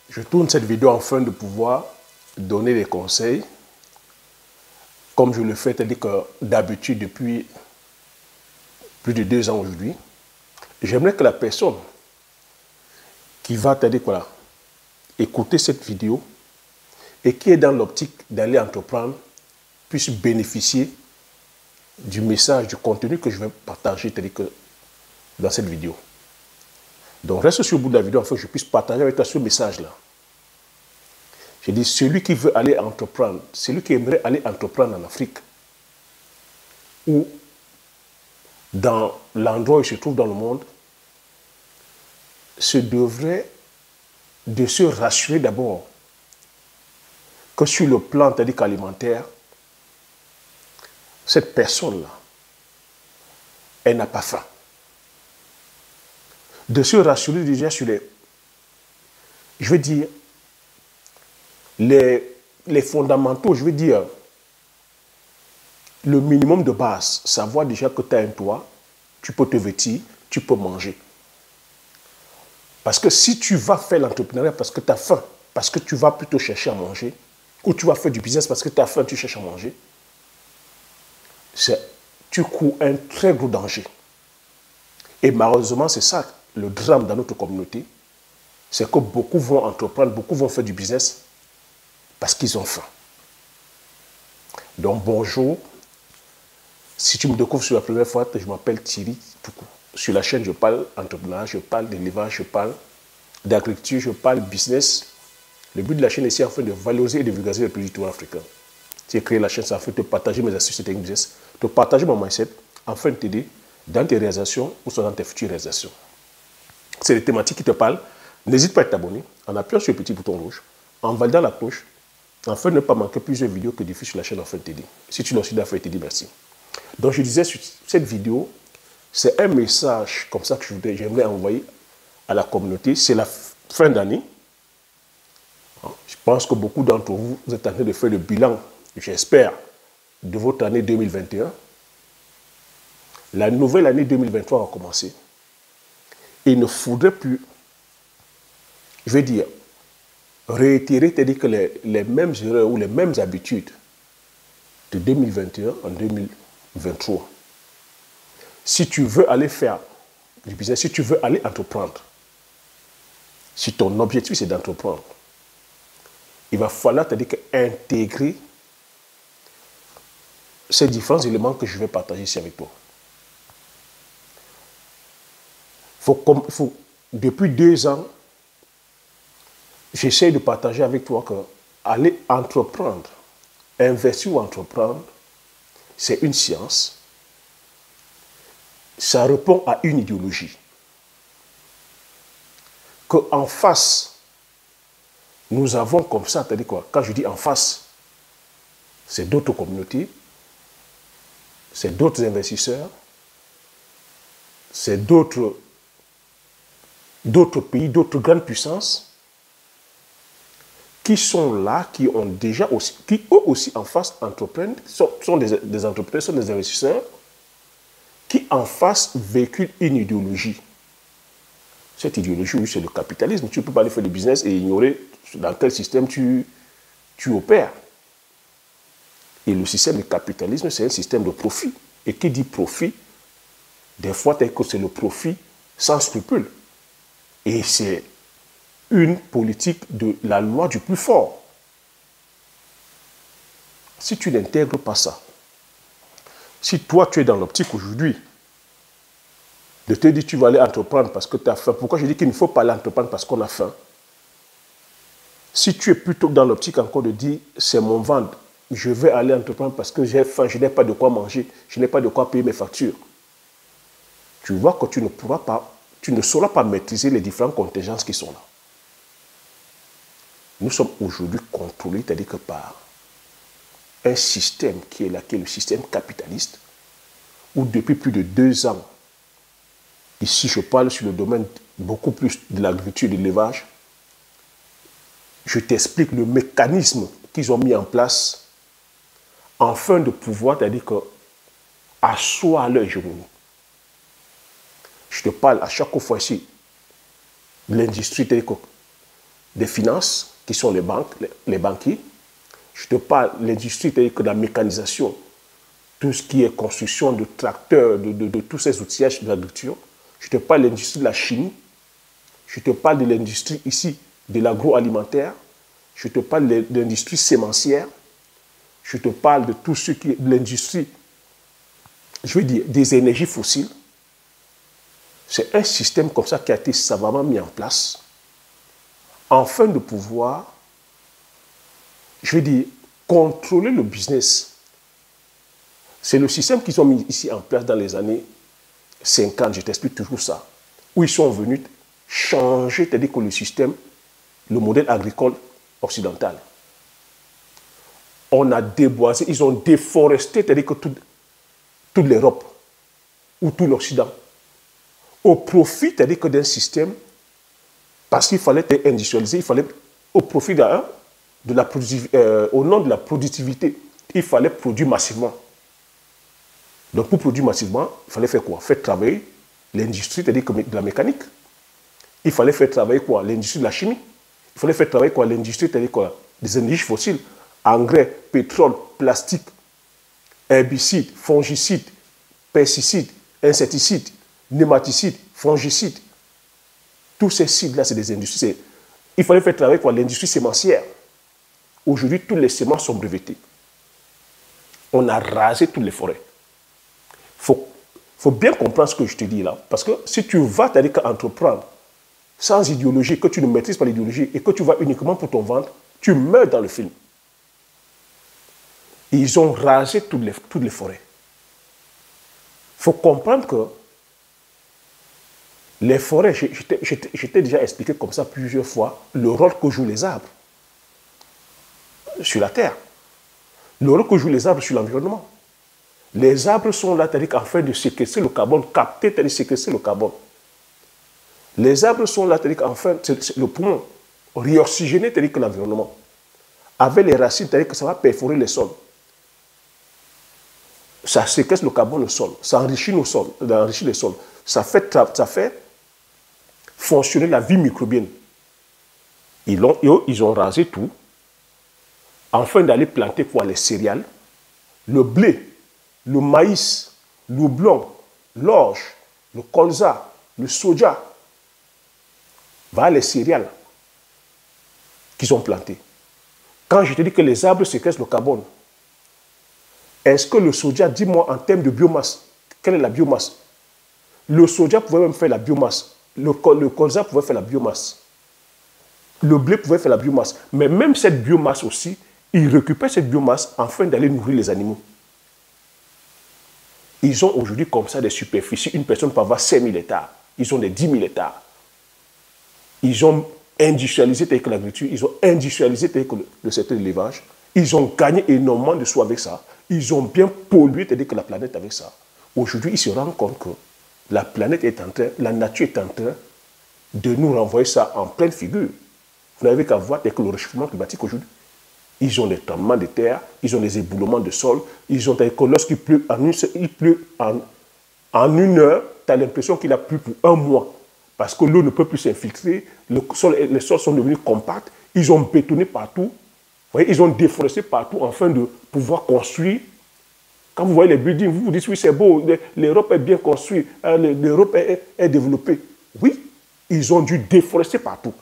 Je tourne cette vidéo afin de pouvoir donner des conseils, comme je le fais, c'est-à-dire que d'habitude depuis plus de 2 ans aujourd'hui. J'aimerais que la personne qui va, c'est-à-dire voilà, écouter cette vidéo et qui est dans l'optique d'aller entreprendre puisse bénéficier du message, du contenu que je vais partager, c'est-à-dire que dans cette vidéo. Donc reste sur le bout de la vidéo afin que je puisse partager avec toi ce message-là. Je dis, celui qui veut aller entreprendre, celui qui aimerait aller entreprendre en Afrique, ou dans l'endroit où il se trouve dans le monde, se devrait de se rassurer d'abord que sur le plan, c'est-à-dire alimentaire, cette personne-là, elle n'a pas faim. De se rassurer déjà sur je veux dire, les fondamentaux, je veux dire, le minimum de base, savoir déjà que tu as un toit, tu peux te vêtir, tu peux manger. Parce que si tu vas faire l'entrepreneuriat parce que tu as faim, parce que tu vas plutôt chercher à manger, ou tu vas faire du business parce que tu as faim, tu cherches à manger, tu cours un très gros danger. Et malheureusement, c'est ça le drame dans notre communauté, c'est que beaucoup vont entreprendre, beaucoup vont faire du business parce qu'ils ont faim. Donc bonjour, si tu me découvres sur la première fois, je m'appelle Thierry Toukou. Sur la chaîne, je parle entrepreneuriat, je parle d'élevage, je parle d'agriculture, je parle business. Le but de la chaîne est ici afin de valoriser et de vulgariser le pays du territoire africain. J'ai créé la chaîne afin de partager mes astuces et techniques business, de partager mon mindset afin de t'aider dans tes réalisations ou soit dans tes futures réalisations. C'est les thématiques qui te parlent. N'hésite pas à t'abonner en appuyant sur le petit bouton rouge, en validant la cloche, afin de ne pas manquer plusieurs vidéos que je diffuse sur la chaîne afin de t'aider. Si tu l'as aussi fait, je te dis merci. Donc je disais sur cette vidéo, c'est un message comme ça que j'aimerais envoyer à la communauté. C'est la fin d'année. Je pense que beaucoup d'entre vous, vous êtes en train de faire le bilan, j'espère, de votre année 2021. La nouvelle année 2023 va commencer. Et il ne faudrait plus, je vais dire, réitérer, c'est-à-dire que les mêmes erreurs ou les mêmes habitudes de 2021 en 2023. Si tu veux aller faire du business, si tu veux aller entreprendre, si ton objectif c'est d'entreprendre, il va falloir, c'est-à-dire intégrer ces différents éléments que je vais partager ici avec toi. Depuis 2 ans, j'essaie de partager avec toi que aller entreprendre, investir ou entreprendre, c'est une science. Ça répond à une idéologie. Qu'en face, nous avons comme ça, c'est-à-dire quoi? Quand je dis en face, c'est d'autres communautés, c'est d'autres investisseurs, c'est d'autres pays, d'autres grandes puissances qui sont là, qui ont déjà aussi, qui eux aussi en face entreprennent, sont des entrepreneurs, sont des investisseurs, qui en face véhiculent une idéologie. Cette idéologie, oui, c'est le capitalisme. Tu ne peux pas aller faire du business et ignorer dans quel système tu opères. Et le système du capitalisme, c'est un système de profit. Et qui dit profit, des fois, c'est le profit sans scrupule. Et c'est une politique de la loi du plus fort. Si tu n'intègres pas ça, si toi, tu es dans l'optique aujourd'hui de te dire que tu vas aller entreprendre parce que tu as faim, pourquoi je dis qu'il ne faut pas aller entreprendre parce qu'on a faim? Si tu es plutôt dans l'optique encore de dire c'est mon ventre, je vais aller entreprendre parce que j'ai faim, je n'ai pas de quoi manger, je n'ai pas de quoi payer mes factures, tu vois que tu ne sauras pas maîtriser les différentes contingences qui sont là. Nous sommes aujourd'hui contrôlés, c'est-à-dire que par un système qui est là, qui est le système capitaliste, où depuis plus de 2 ans, ici je parle sur le domaine beaucoup plus de l'agriculture et de l'élevage, je t'explique le mécanisme qu'ils ont mis en place afin de pouvoir, c'est-à-dire que asseoir leur hégémonie. Je te parle à chaque fois ici de l'industrie, c'est-à-dire que des finances, qui sont les banques, les banquiers. Je te parle de l'industrie, c'est-à-dire que la mécanisation, tout ce qui est construction de tracteurs, de tous ces outillages de l'agriculture. Je te parle de l'industrie de la chimie. Je te parle de l'industrie ici de l'agroalimentaire. Je te parle de l'industrie sémencière. Je te parle de tout ce qui est de l'industrie, je veux dire, des énergies fossiles. C'est un système comme ça qui a été savamment mis en place afin de pouvoir, je veux dire, contrôler le business. C'est le système qu'ils ont mis ici en place dans les années 50, je t'explique toujours ça, où ils sont venus changer, c'est-à-dire que le système, le modèle agricole occidental. On a déboisé, ils ont déforesté, c'est-à-dire que toute l'Europe ou tout l'Occident, au profit, c'est-à-dire que d'un système, parce qu'il fallait industrialiser, il fallait, au profit au nom de la productivité, il fallait produire massivement. Donc pour produire massivement, il fallait faire quoi? Faire travailler l'industrie, c'est-à-dire de la mécanique. Il fallait faire travailler quoi? L'industrie de la chimie. Il fallait faire travailler quoi? L'industrie, c'est-à-dire quoi? Des énergies fossiles. Engrais, pétrole, plastique, herbicides, fongicides, pesticides, insecticides, nématicides, fongicides. Tous ces cides-là, c'est des industries. Il fallait faire travailler quoi? L'industrie sémencière. Aujourd'hui, toutes les semences sont brevetées. On a rasé toutes les forêts. Faut bien comprendre ce que je te dis là. Parce que si tu vas entreprendre sans idéologie, que tu ne maîtrises pas l'idéologie et que tu vas uniquement pour ton ventre, tu meurs dans le film. Ils ont rasé toutes les forêts. Il faut comprendre que les forêts, je t'ai déjà expliqué comme ça plusieurs fois, le rôle que jouent les arbres sur la terre, le rôle que jouent les arbres sur l'environnement. Les arbres sont là, c'est-à-dire afin de séquestrer le carbone, capter, c'est-à-dire séquestrer le carbone. Les arbres sont là, c'est-à-dire afin, le poumon, réoxygéner, c'est-à-dire que l'environnement. Avec les racines, c'est-à-dire que ça va perforer les sols. Ça séquestre le carbone au sol, ça enrichit nos sols, ça enrichit les sols. Ça fait fonctionner la vie microbienne. Ils ont rasé tout, afin d'aller planter quoi? Les céréales, le blé, le maïs, le blond, l'orge, le colza, le soja. Voilà les céréales qu'ils ont plantées. Quand je te dis que les arbres séquestrent le carbone, est-ce que le soja, dis-moi en termes de biomasse, quelle est la biomasse? Le soja pouvait même faire la biomasse. Le colza pouvait faire la biomasse. Le blé pouvait faire la biomasse. Mais même cette biomasse aussi, ils récupèrent cette biomasse afin d'aller nourrir les animaux. Ils ont aujourd'hui comme ça des superficies. Une personne peut avoir 5 000 hectares. Ils ont des 10 000 hectares. Ils ont industrialisé avec l'agriculture. Ils ont industrialisé avec le secteur de l'élevage. Ils ont gagné énormément de sous avec ça. Ils ont bien pollué avec la planète avec ça. Aujourd'hui, ils se rendent compte que la planète est en train, la nature est en train de nous renvoyer ça en pleine figure. Vous n'avez qu'à voir avec le réchauffement climatique aujourd'hui. Ils ont des tremblements de terre, ils ont des éboulements de sol, ils ont que lorsqu'il pleut en une heure, tu as l'impression qu'il a plu pour un mois. Parce que l'eau ne peut plus s'infiltrer, les sols sont devenus compacts, ils ont bétonné partout, vous voyez, ils ont déforesté partout afin de pouvoir construire. Quand vous voyez les buildings, vous vous dites oui c'est beau, l'Europe est bien construite, l'Europe est développée. Oui, ils ont dû déforester partout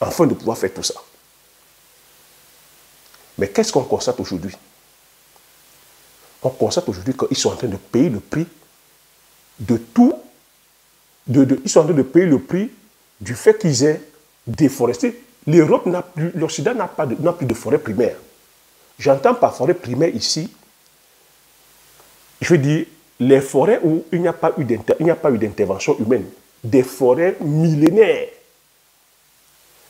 afin de pouvoir faire tout ça. Mais qu'est-ce qu'on constate aujourd'hui? On constate aujourd'hui qu'ils sont en train de payer le prix de tout. Ils sont en train de payer le prix du fait qu'ils aient déforesté. L'Europe n'a plus, l'Occident n'a plus de forêt primaire. J'entends par forêt primaire ici, je veux dire, les forêts où il n'y a pas eu d'intervention humaine, des forêts millénaires.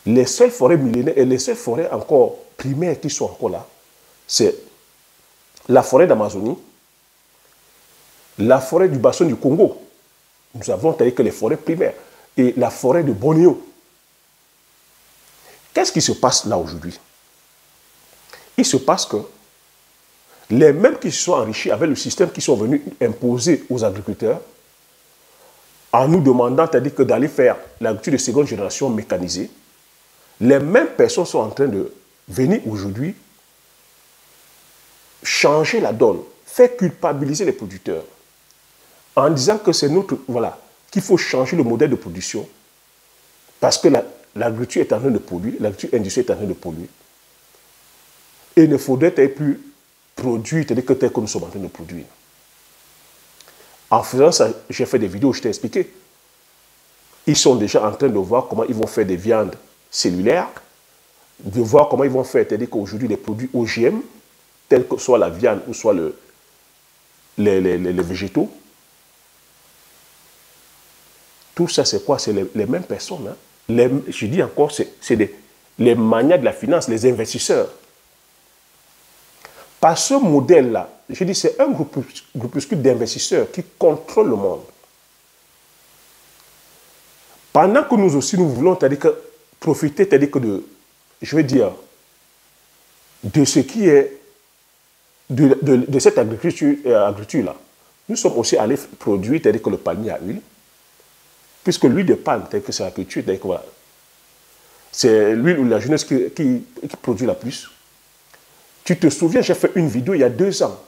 Les seules forêts millénaires et les seules forêts encore primaires qui sont encore là, c'est la forêt d'Amazonie, la forêt du bassin du Congo. Nous avons taillé que les forêts primaires et la forêt de Bornéo. Qu'est-ce qui se passe là aujourd'hui? Il se passe que les mêmes qui se sont enrichis avec le système qui sont venus imposer aux agriculteurs en nous demandant, c'est-à-dire que d'aller faire l'agriculture de seconde génération mécanisée, Les mêmes personnes sont en train de venir aujourd'hui changer la donne, faire culpabiliser les producteurs en disant que c'est notre, voilà, qu'il faut changer le modèle de production parce que l'agriculture est en train de polluer, l'agriculture industrielle est en train de polluer. Et il ne faudrait plus produire tel que nous sommes en train de produire. En faisant ça, j'ai fait des vidéos où je t'ai expliqué. Ils sont déjà en train de voir comment ils vont faire des viandes cellulaires, de voir comment ils vont faire, c'est-à-dire qu'aujourd'hui, les produits OGM, tels que soit la viande ou soit les végétaux, tout ça, c'est quoi? C'est les mêmes personnes. Hein? Je dis encore, c'est les manias de la finance, les investisseurs. Par ce modèle-là, je dis, c'est un groupuscule d'investisseurs qui contrôle le monde. Pendant que nous aussi, nous voulons profiter, je veux dire, de ce qui est de cette agriculture-là. Nous sommes aussi allés produire, c'est-à-dire que le palmier à huile, puisque l'huile de palme, c'est-à-dire que c'est l'agriculture, c'est-à-dire que voilà, c'est l'huile ou la jeunesse qui produit la plus. Tu te souviens, j'ai fait une vidéo il y a 2 ans,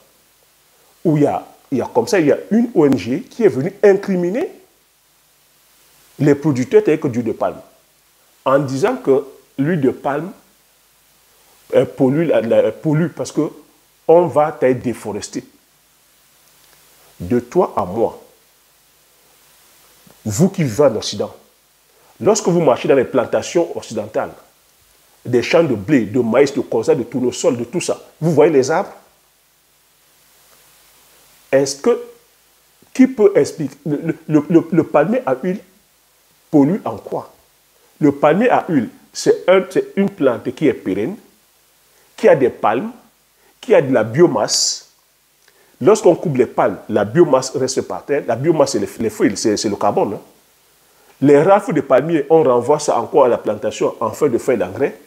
où il y a une ONG qui est venue incriminer les producteurs tels que d'huile de palme, en disant que l'huile de palme pollue parce qu'on va être déforesté. De toi à moi, vous qui vivez en Occident, lorsque vous marchez dans les plantations occidentales, des champs de blé, de maïs, de colza, de tournesol, de tout ça, vous voyez les arbres? Est-ce que, qui peut expliquer, le palmier à huile pollue en quoi? Le palmier à huile, c'est une plante qui est pérenne, qui a des palmes, qui a de la biomasse. Lorsqu'on coupe les palmes, la biomasse reste par terre. La biomasse, c'est les feuilles, c'est le carbone. Hein. Les rafles de palmier, on renvoie ça encore à la plantation en fin de feuilles d'engrais.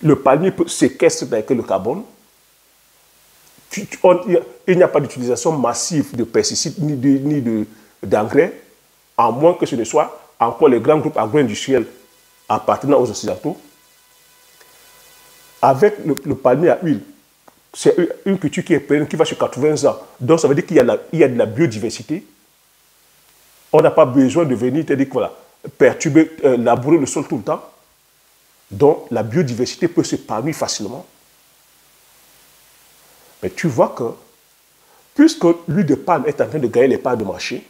Le palmier peut séquestrer avec le carbone. Il n'y a pas d'utilisation massive de pesticides ni d'engrais, à moins que ce ne soit encore les grands groupes agro-industriels appartenant aux Occidentaux. Avec le palmier à huile, c'est une culture qui est pérenne, qui va sur 80 ans. Donc ça veut dire qu'il y a de la biodiversité. On n'a pas besoin de venir perturber, labourer le sol tout le temps. Donc la biodiversité peut s'épanouir facilement. Mais tu vois que, puisque l'huile de palme est en train de gagner les parts de marché,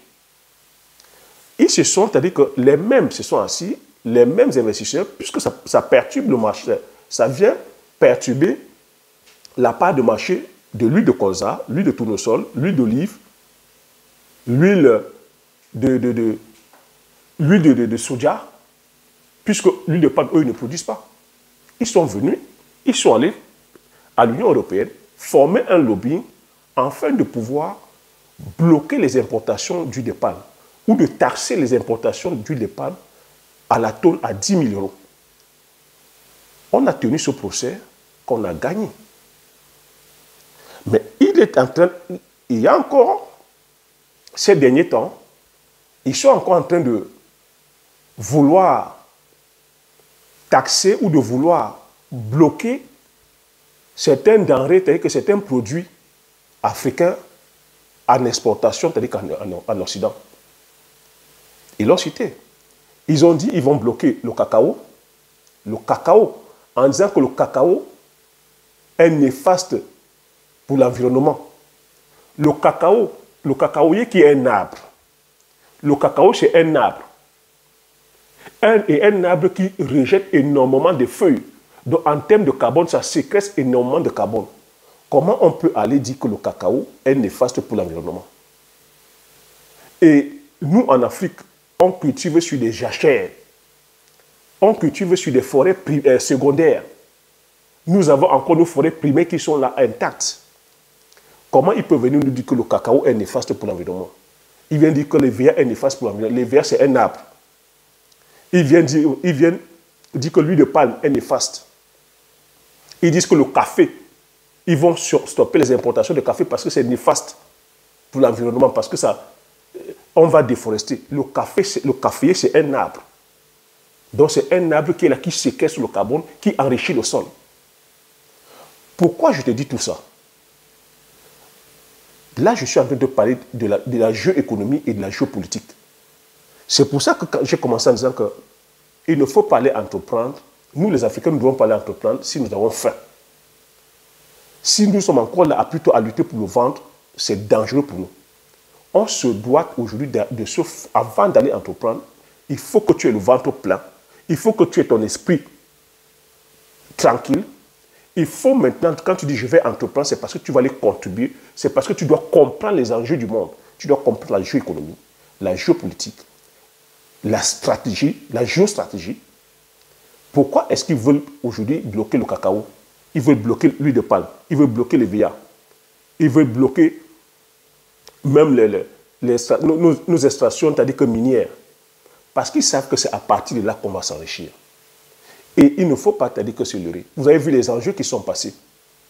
ils se sont, c'est-à-dire que les mêmes se sont assis, les mêmes investisseurs, puisque ça perturbe le marché, ça vient perturber la part de marché de l'huile de colza, l'huile de tournesol, l'huile d'olive, l'huile de soja, puisque l'huile de palme, eux, ils ne produisent pas. Ils sont venus, ils sont allés à l'Union européenne former un lobbying afin de pouvoir bloquer les importations d'huile de palme ou de taxer les importations d'huile de palme à la tonne à 10 000 €. On a tenu ce procès qu'on a gagné. Mais il y a encore, ces derniers temps, ils sont encore en train de vouloir taxer ou de vouloir bloquer certains denrées, c'est-à-dire que certains produits africains en exportation, c'est-à-dire qu'en Occident. Ils l'ont cité. Ils ont dit qu'ils vont bloquer le cacao, en disant que le cacao est néfaste pour l'environnement. Le cacaoyer qui est un arbre. Le cacao, c'est un arbre. Un arbre qui rejette énormément de feuilles. Donc, en termes de carbone, ça sécrète énormément de carbone. Comment on peut aller dire que le cacao est néfaste pour l'environnement? Et nous, en Afrique, on cultive sur des jachères. On cultive sur des forêts secondaires. Nous avons encore nos forêts primaires qui sont là intactes. Comment il peut venir nous dire que le cacao est néfaste pour l'environnement? Il vient dire que le verre est néfaste pour l'environnement. Le verre, c'est un arbre. Il vient dire que l'huile de palme est néfaste. Ils disent que le café, ils vont stopper les importations de café parce que c'est néfaste pour l'environnement, parce que on va déforester. Le café, c'est un arbre. Donc c'est un arbre qui est là, qui séquestre le carbone, qui enrichit le sol. Pourquoi je te dis tout ça? Là, je suis en train de parler de la géoéconomie et de la géopolitique. C'est pour ça que j'ai commencé en disant qu'il ne faut pas aller entreprendre. Nous, les Africains, nous devons pas aller entreprendre si nous avons faim. Si nous sommes encore là plutôt à lutter pour le ventre, c'est dangereux pour nous. On se doit aujourd'hui avant d'aller entreprendre, il faut que tu aies le ventre plein. Il faut que tu aies ton esprit tranquille. Il faut maintenant, quand tu dis je vais entreprendre, c'est parce que tu vas aller contribuer. C'est parce que tu dois comprendre les enjeux du monde. Tu dois comprendre la géoéconomie, la géopolitique, la stratégie, la géostratégie. Pourquoi est-ce qu'ils veulent aujourd'hui bloquer le cacao? Ils veulent bloquer l'huile de palme. Ils veulent bloquer les VIA. Ils veulent bloquer même nos extractions, c'est-à-dire que minières. Parce qu'ils savent que c'est à partir de là qu'on va s'enrichir. Et il ne faut pas dire que c'est le riz. Vous avez vu les enjeux qui sont passés,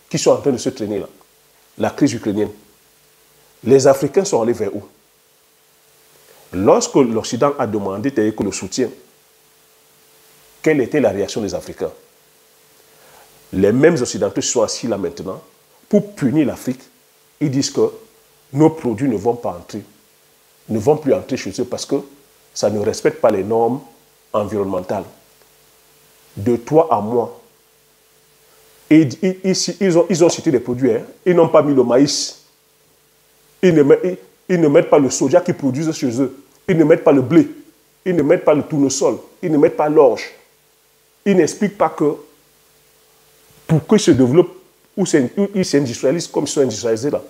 qui sont en train de se traîner là. La crise ukrainienne. Les Africains sont allés vers où? Lorsque l'Occident a demandé que le soutien, quelle était la réaction des Africains? Les mêmes Occidentaux sont assis là maintenant pour punir l'Afrique. Ils disent que nos produits ne vont pas entrer, ne vont plus entrer chez eux parce que ça ne respecte pas les normes environnementales. De toi à moi. Et ils ont cité des produits. Hein. Ils n'ont pas mis le maïs. Ils ne mettent pas le soja qu'ils produisent chez eux. Ils ne mettent pas le blé. Ils ne mettent pas le tournesol. Ils ne mettent pas l'orge. Ils n'expliquent pas que pour qu'ils se développent ou ils s'industrialisent comme ils sont industrialisés là,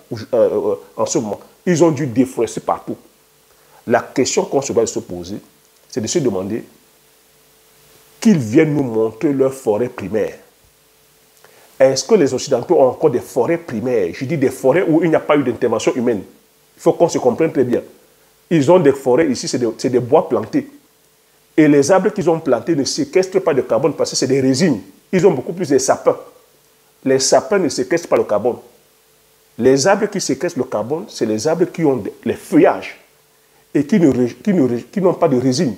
en ce moment. Ils ont dû déforester partout. La question qu'on se doit se poser, c'est de se demander qu'ils viennent nous montrer leurs forêts primaires. Est-ce que les Occidentaux ont encore des forêts primaires? Je dis des forêts où il n'y a pas eu d'intervention humaine. Il faut qu'on se comprenne très bien. Ils ont des forêts ici, c'est des bois plantés. Et les arbres qu'ils ont plantés ne séquestrent pas de carbone parce que c'est des résines. Ils ont beaucoup plus de sapins. Les sapins ne séquestrent pas le carbone. Les arbres qui séquestrent le carbone, c'est les arbres qui ont les feuillages et qui n'ont pas de résine.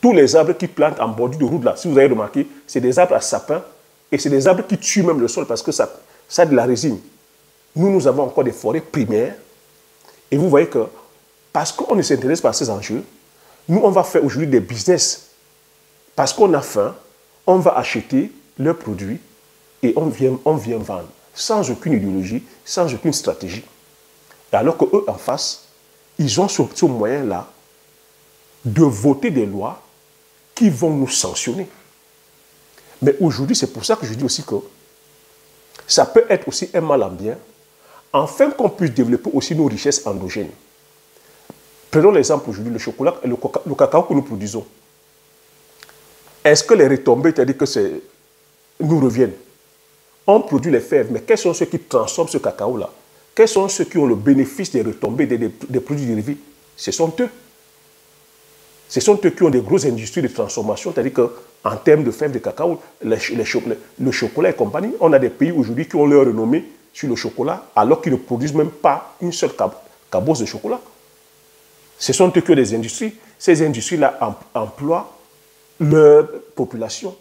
Tous les arbres qui plantent en bordure de route, là, si vous avez remarqué, c'est des arbres à sapins et c'est des arbres qui tuent même le sol parce que ça a de la résine. Nous avons encore des forêts primaires et vous voyez que parce qu'on ne s'intéresse pas à ces enjeux, nous, on va faire aujourd'hui des business. Parce qu'on a faim, on va acheter leurs produits et on vient vendre sans aucune idéologie, sans aucune stratégie. Et alors qu'eux, en face, ils ont ce moyen-là de voter des lois qui vont nous sanctionner. Mais aujourd'hui, c'est pour ça que je dis aussi que ça peut être aussi un mal en bien, afin qu'on puisse développer aussi nos richesses endogènes. Prenons l'exemple aujourd'hui, le chocolat et le cacao que nous produisons. Est-ce que les retombées, c'est-à-dire que nous reviennent? On produit les fèves, mais quels sont ceux qui transforment ce cacao-là? Quels sont ceux qui ont le bénéfice des retombées des produits dérivés? Ce sont eux. Ce sont eux qui ont des grosses industries de transformation, c'est-à-dire qu'en termes de fèves de cacao, le chocolat et compagnie, on a des pays aujourd'hui qui ont leur renommée sur le chocolat, alors qu'ils ne produisent même pas une seule cabosse de chocolat. Ce sont eux qui ont des industries. Ces industries-là emploient leur population.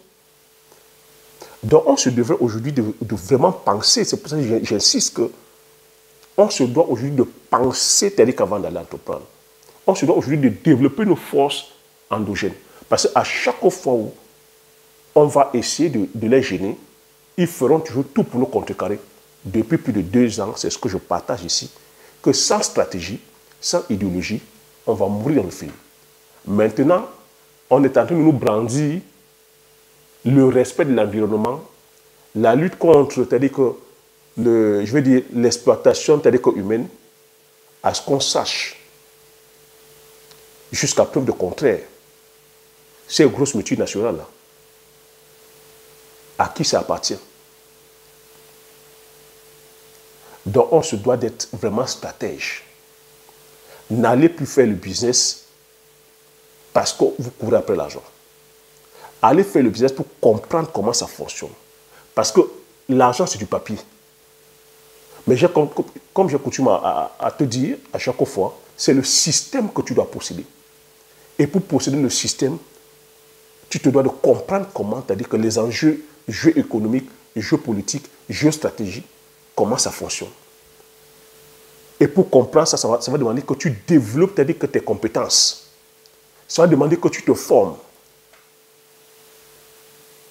Donc, on se devrait aujourd'hui de vraiment penser, c'est pour ça que j'insiste qu'on se doit aujourd'hui de penser tel qu'avant d'aller entreprendre. On se doit aujourd'hui de développer nos forces endogènes. Parce qu'à chaque fois où on va essayer de les gêner, ils feront toujours tout pour nous contrecarrer. Depuis plus de 2 ans, c'est ce que je partage ici, que sans stratégie, sans idéologie, on va mourir dans le film. Maintenant, on est en train de nous brandir le respect de l'environnement, la lutte contre, c'est-à-dire que, je veux dire, l'exploitation, c'est-à-dire que humaine, à ce qu'on sache, jusqu'à preuve de contraire, ces grosses multinationales-là, à qui ça appartient? Donc, on se doit d'être vraiment stratège. N'allez plus faire le business parce que vous courez après l'argent. Allez faire le business pour comprendre comment ça fonctionne. Parce que l'argent, c'est du papier. Mais comme j'ai coutume à te dire à chaque fois, c'est le système que tu dois posséder. Et pour posséder le système, tu te dois de comprendre comment, c'est-à-dire que les enjeux géoéconomiques, géopolitiques, géostratégiques, comment ça fonctionne. Et pour comprendre ça, ça va demander que tu développes, c'est-à-dire que tes compétences. Ça va demander que tu te formes.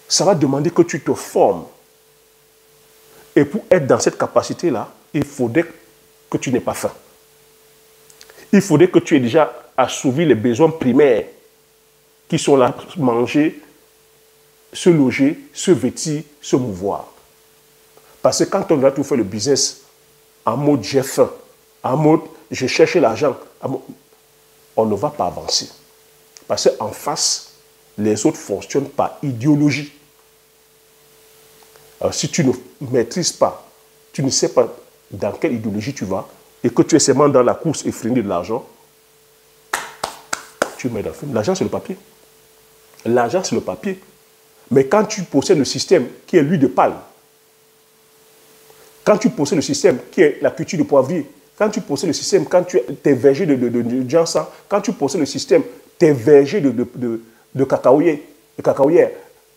Ça va demander que tu te formes. Et pour être dans cette capacité-là, il faudrait que tu n'aies pas faim. Il faudrait que tu aies déjà assouvi les besoins primaires qui sont là, manger, se loger, se vêtir, se mouvoir. Parce que quand on doit tout faire le business en mode j'ai faim, en mode je cherche l'argent, on ne va pas avancer. Parce qu'en face, les autres fonctionnent par idéologie. Alors, si tu ne maîtrises pas, tu ne sais pas dans quelle idéologie tu vas, et que tu es seulement dans la course effrénée de l'argent, tu mets dans le film. L'argent, c'est le papier. L'argent, c'est le papier. Mais quand tu possèdes le système qui est l'huile de palme, quand tu possèdes le système qui est la culture de poivrier, quand tu possèdes le système, quand tu es vergers de jansan, quand tu possèdes le système, tes vergers de cacaoyères,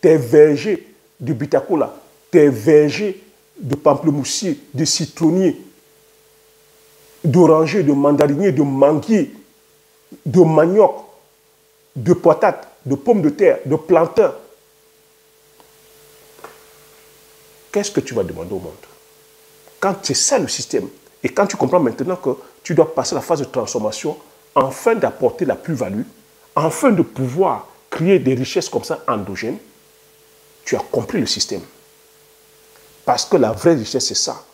tes vergers de bitacola, tes vergers de pamplemoussier, de citronnier, d'oranger, de mandarinier, de manguier, de manioc, de patates, de pommes de terre, de plantain. Qu'est-ce que tu vas demander au monde? Quand c'est ça le système, et quand tu comprends maintenant que tu dois passer la phase de transformation afin d'apporter la plus-value, afin de pouvoir créer des richesses comme ça endogènes, tu as compris le système. Parce que la vraie richesse, c'est ça.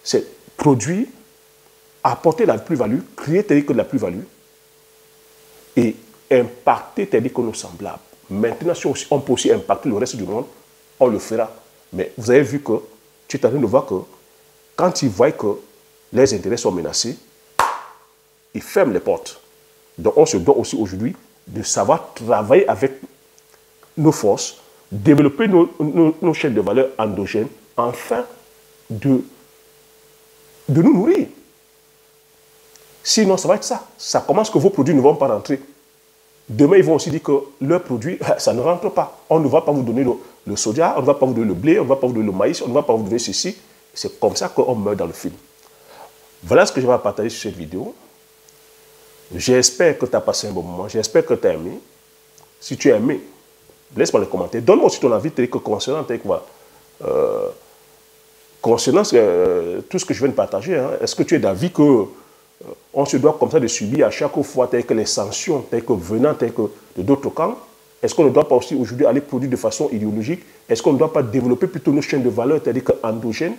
C'est produire, apporter la plus-value, créer tel que de la plus-value et impacter tel que nos semblables. Maintenant, si on peut aussi impacter le reste du monde, on le fera. Mais vous avez vu que tu es en train de voir que quand ils voient que les intérêts sont menacés, ils ferment les portes. Donc on se doit aussi aujourd'hui de savoir travailler avec nos forces, développer nos chaînes de valeur endogènes, afin de nous nourrir. Sinon, ça va être ça. Ça commence que vos produits ne vont pas rentrer. Demain, ils vont aussi dire que leurs produits, ça ne rentre pas. On ne va pas vous donner le soja, on ne va pas vous donner le blé, on ne va pas vous donner le maïs, on ne va pas vous donner ceci. C'est comme ça qu'on meurt dans le film. Voilà ce que je vais partager sur cette vidéo. J'espère que tu as passé un bon moment. J'espère que tu as aimé. Si tu as aimé, laisse-moi les commentaires. Donne-moi aussi ton avis concernant concernant tout ce que je viens de partager. Hein. Est-ce que tu es d'avis qu'on se doit comme ça de subir à chaque fois telles que les sanctions, telles que venant telles que de d'autres camps? Est-ce qu'on ne doit pas aussi aujourd'hui aller produire de façon idéologique? Est-ce qu'on ne doit pas développer plutôt nos chaînes de valeur, c'est-à-dire endogènes,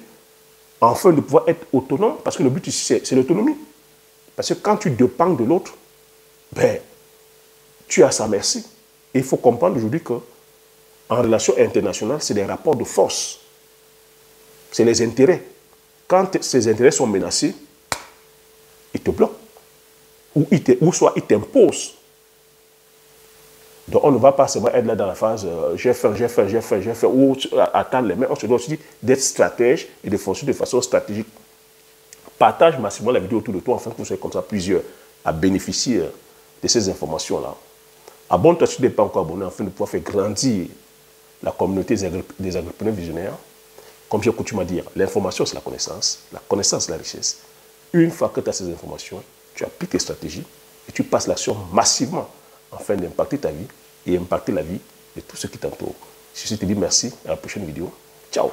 afin de pouvoir être autonome? Parce que le but ici, c'est l'autonomie. Parce que quand tu dépends de l'autre, ben, tu es à sa merci. Et il faut comprendre aujourd'hui qu'en relation internationale, c'est des rapports de force. C'est les intérêts. Quand ces intérêts sont menacés, ils te bloquent. Ou soit ils t'imposent. Donc on ne va pas seulement être là dans la phase j'ai faim, ou attendre les mains. On se doit aussi d'être stratège et de fonctionner de façon stratégique. Partage massivement la vidéo autour de toi afin que vous soyez comme ça plusieurs à bénéficier de ces informations-là. Abonne-toi si tu n'es pas encore abonné afin de pouvoir faire grandir la communauté des agripreneurs visionnaires. Comme j'ai coutume à dire, l'information c'est la connaissance c'est la richesse. Une fois que tu as ces informations, tu appliques tes stratégies et tu passes l'action massivement afin d'impacter ta vie et impacter la vie de tous ceux qui t'entourent. Je te dis merci, à la prochaine vidéo. Ciao.